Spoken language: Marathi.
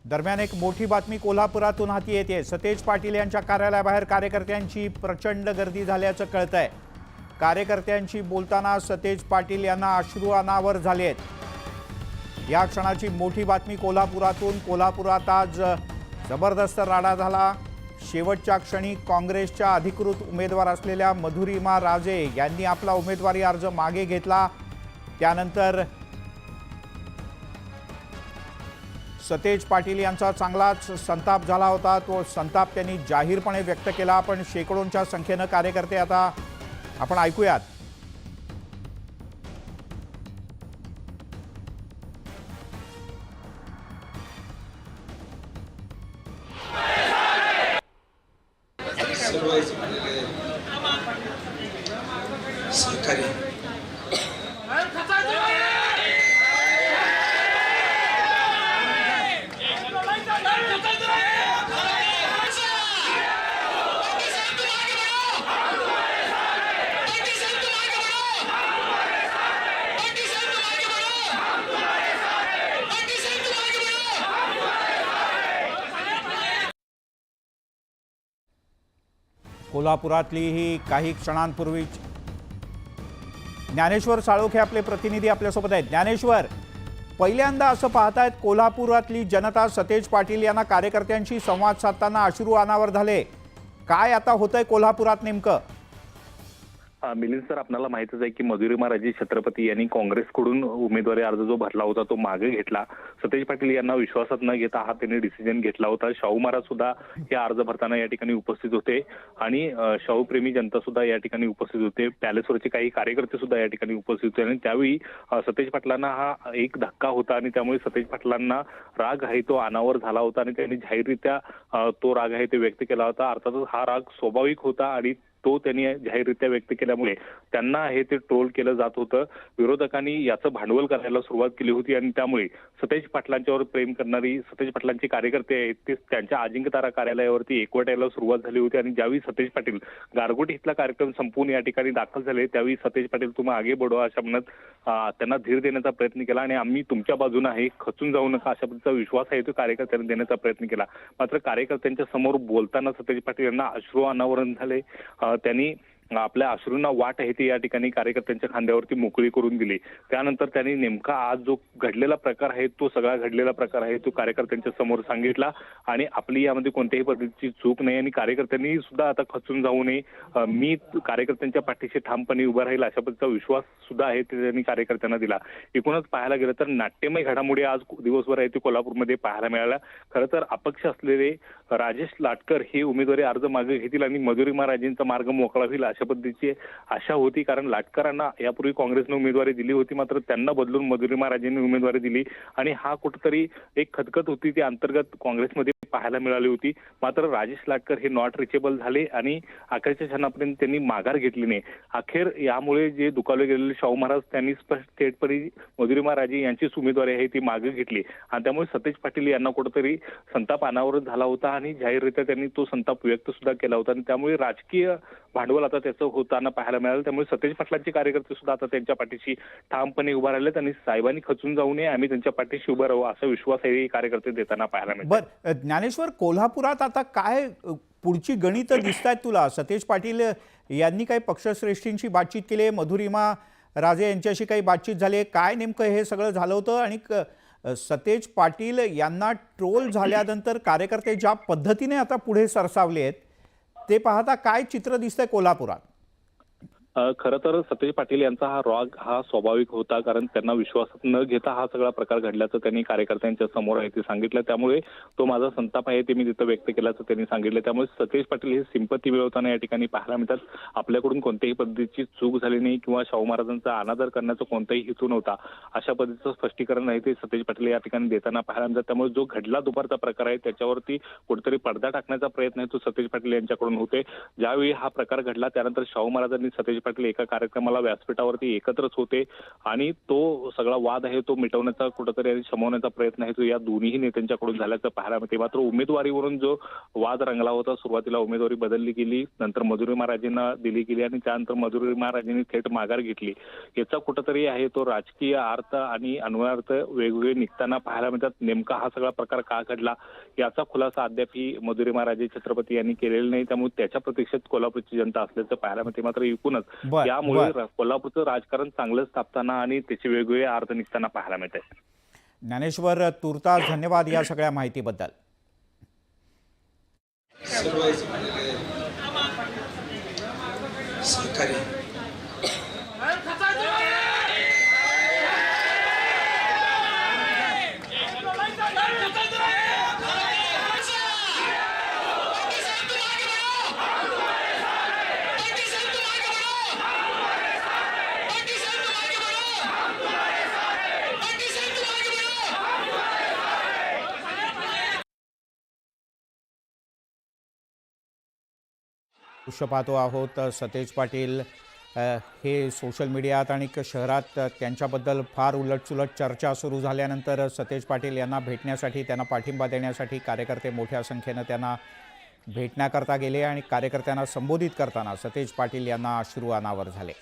दरम्यान एक मोठी बातमी कोल्हापुरातून हाती येते। सतेज पाटील यांच्या कार्यालयाबाहेर कार्यकर्त्यांची प्रचंड गर्दी झाल्याचं कळतंय। कार्यकर्त्यांशी बोलताना सतेज पाटील यांना अश्रू अनावर झाले आहेत। या क्षणाची मोठी बातमी कोल्हापुरातून। कोल्हापुरात आज जबरदस्त राडा झाला। शेवटच्या क्षणी काँग्रेसच्या अधिकृत उमेदवार असलेल्या मधुरिमा राजे यांनी आपला उमेदवारी अर्ज मागे घेतला। त्यानंतर सतेज पाटील यांचा चांगलाच संताप झाला होता। तो संताप त्यांनी जाहीरपणे व्यक्त केला। पण शेकडोंच्या संख्येने कार्यकर्ते आता आपण ऐकूयात। सरकारी कोल्हापुरातली ही काही क्षणांपूर्वी ज्ञानेश्वर साळोखे आपले प्रतिनिधी आपल्यासोबत आहेत। ज्ञानेश्वर, पहिल्यांदा असं पाहतायत कोल्हापुरातली जनता सतेज पाटील यांना कार्यकर्त्यांशी संवाद साधताना अश्रू अनावर झाले। काय आता होतंय कोल्हापुरात नेमकं? मिलिंद सर, आपल्याला माहितच आहे की मधुरिमा राजे छत्रपती यांनी काँग्रेसकडून उमेदवारी अर्ज जो भरला होता तो मागे घेतला। सतेज पाटील यांना विश्वासात न घेता हा त्यांनी डिसिजन घेतला होता। शाहू महाराज सुद्धा या अर्ज भरताना या ठिकाणी उपस्थित होते आणि शाहू प्रेमी जनता सुद्धा या ठिकाणी उपस्थित होते। पॅलेसवरचे काही कार्यकर्ते सुद्धा या ठिकाणी उपस्थित होते आणि त्यावेळी सतेज पाटलांना हा एक धक्का होता आणि त्यामुळे सतेज पाटलांना राग आहे तो अनावर झाला होता आणि त्यांनी जाहीररित्या तो राग आहे ते व्यक्त केला होता। अर्थातच हा राग स्वाभाविक होता आणि तो त्यांनी जाहीररित्या व्यक्त केल्यामुळे त्यांना हे ते ट्रोल केलं जात होतं। विरोधकांनी याचं भांडवल करायला सुरुवात केली होती आणि त्यामुळे सतेज पाटलांच्यावर प्रेम करणारी सतेज पाटलांचे कार्यकर्ते आहेत ते त्यांच्या अजिंक्यतारा कार्यालयावरती एकवट यायला सुरुवात झाली होती आणि ज्यावेळी सतेज पाटील गारगोटी इथला कार्यक्रम संपवून या ठिकाणी दाखल झाले त्यावेळी सतेज पाटील तुम्ही आगे बढो अशा म्हणत त्यांना धीर देण्याचा प्रयत्न केला आणि आम्ही तुमच्या बाजूने आहे, खचून जाऊ नका अशा पद्धतीचा विश्वास आहे तो कार्यकर्त्यांनी देण्याचा प्रयत्न केला। मात्र कार्यकर्त्यांच्या समोर बोलताना सतेज पाटील यांना अश्रू अनावरण झाले। त्यांनी आपल्या अश्रूंना वाट आहे ती या ठिकाणी कार्यकर्त्यांच्या खांद्यावरती मोकळी करून दिली। त्यानंतर त्यांनी नेमका आज जो घडलेला प्रकार आहे तो सगळा घडलेला प्रकार आहे तो कार्यकर्त्यांच्या समोर सांगितला आणि आपली यामध्ये कोणत्याही पद्धतीची चूक नाही आणि कार्यकर्त्यांनी सुद्धा आता खचून जाऊ नये, मी कार्यकर्त्यांच्या पाठीशी ठामपणे उभा राहील अशा पद्धतीचा विश्वास सुद्धा आहे ते त्यांनी कार्यकर्त्यांना दिला। एकूणच पाहायला गेलं तर नाट्यमय घडामोडी आज दिवसभर आहे ते कोल्हापूरमध्ये पाहायला मिळाल्या। खरं तर अपक्ष असलेले राजेश लाटकर हे उमेदवारी अर्ज मागे घेतील आणि मधुरिमा राजेंचा मार्ग मोकळा होईल अशा पद्धतीची आशा होती, कारण लाटकरांना यापूर्वी काँग्रेसने उमेदवारी दिली होती मात्र त्यांना बदलून मधुरिमा राजेंनी उमेदवारी दिली आणि हा कुठेतरी एक खतखत होती ती अंतर्गत काँग्रेसमध्ये पाहायला मिळाली होती। मात्र राजेश लाटकर हे नॉट रिचेबल झाले आणि अखेरच्या क्षणापर्यंत त्यांनी माघार घेतली नाही। अखेर यामुळे जे दुखावले गेलेले शाहू महाराज त्यांनी थेटपणे मधुरिमा राजे यांचीच उमेदवारी आहे ती मागे घेतली आणि त्यामुळे सतेज पाटील यांना कुठेतरी संताप अनावर झाला होता आणि जाहीररित्या त्यांनी तो संताप व्यक्त सुद्धा केला होता आणि त्यामुळे राजकीय भांडवल आता त्याचं होताना पाहायला मिळालं। त्यामुळे सतेज पाटलांचे कार्यकर्ते सुद्धा आता त्यांच्या पाठीशी ठामपणे उभा राहिले। त्यांनी साहेबांनी खचून जाऊ नये, आम्ही त्यांच्या पाठीशी उभा राहू असा विश्वास हे कार्यकर्ते देताना पाहायला मिळतो। बरं ज्ञानेश्वर, कोल्हापुरात आता काय पुढची गणित दिसतायत तुला? सतेज पाटील यांनी काही पक्षश्रेष्ठींशी बातचीत केली, मधुरिमा राजे यांच्याशी काही बातचीत झाली, काय नेमकं हे सगळं झालं होतं? आणि सतेज पाटील यांना ट्रोल झाल्यानंतर कार्यकर्ते ज्या पद्धतीने आता पुढे सरसावले आहेत ते पाहता काय चित्र दिसतंय कोल्हापुरात? खरं तर सतेज पाटील यांचा हा राग हा स्वाभाविक होता, कारण त्यांना विश्वासात न घेता हा सगळा प्रकार घडल्याचं त्यांनी कार्यकर्त्यांच्या समोर आहे ते सांगितलं। त्यामुळे तो माझा संताप आहे ते मी तिथं व्यक्त केल्याचं त्यांनी सांगितलं। त्यामुळे सतेज पाटील हे सिंपती मिळवताना या ठिकाणी पाहायला मिळतात। आपल्याकडून कोणत्याही पद्धतीची चूक झाली नाही किंवा शाहू महाराजांचा अनादर करण्याचा कोणताही हेतू नव्हता अशा पद्धतीचं स्पष्टीकरण आहे ते सतेज पाटील या ठिकाणी देताना पाहायला मिळतात। त्यामुळे जो घडला दुपारचा प्रकार आहे त्याच्यावरती कुठेतरी पडदा टाकण्याचा प्रयत्न आहे तो सतेज पाटील यांच्याकडून होते। ज्यावेळी हा प्रकार घडला त्यानंतर शाहू महाराजांनी सतेज पाटील एका कार्यक्रमाला व्यासपीठावरती एकत्रच होते आणि तो सगळा वाद आहे तो मिटवण्याचा कुठेतरी आणि शमवण्याचा प्रयत्न आहे तो या दोन्ही नेत्यांच्याकडून झाल्याचं पाहायला मिळते. मात्र उमेदवारीवरून जो वाद रंगला होता, सुरुवातीला उमेदवारी बदलली गेली, नंतर मधुरिमा राजेंना दिली गेली आणि त्यानंतर मधुरिमा राजेंनी थेट माघार घेतली. याचा कुठेतरी आहे तो राजकीय अर्थ आणि अन्वयार्थ वेगवेगळे निघताना पाहायला मिळतात. नेमका हा सगळा प्रकार का घडला याचा खुलासा अद्यापही मधुरिमा राजे छत्रपती यांनी केलेला नाही. त्यामुळे त्याच्या प्रतीक्षेत कोल्हापूरची जनता असल्याचं पाहायला मिळते. मात्र एकूणच यामुळे कोल्हापूरचं राजकारण चांगलंच तापताना आणि त्याचे वेगवेगळे अर्थ निघताना पाहायला मिळते. ज्ञानेश्वर, तुर्तास धन्यवाद या सगळ्या माहितीबद्दल. सर्व सहकारी दृश्य पाहतो आहोत. सतेज पाटील हे सोशल मीडियात आणि शहरात त्यांच्याबद्दल फार उलटसुलट चर्चा सुरू झाल्यानंतर सतेज पाटील यांना भेटण्यासाठी, त्यांना पाठिंबा देण्यासाठी कार्यकर्ते मोठ्या संख्येनं त्यांना भेटण्याकरता गेले आणि कार्यकर्त्यांना संबोधित करताना सतेज पाटील यांना अश्रू अनावर झाले.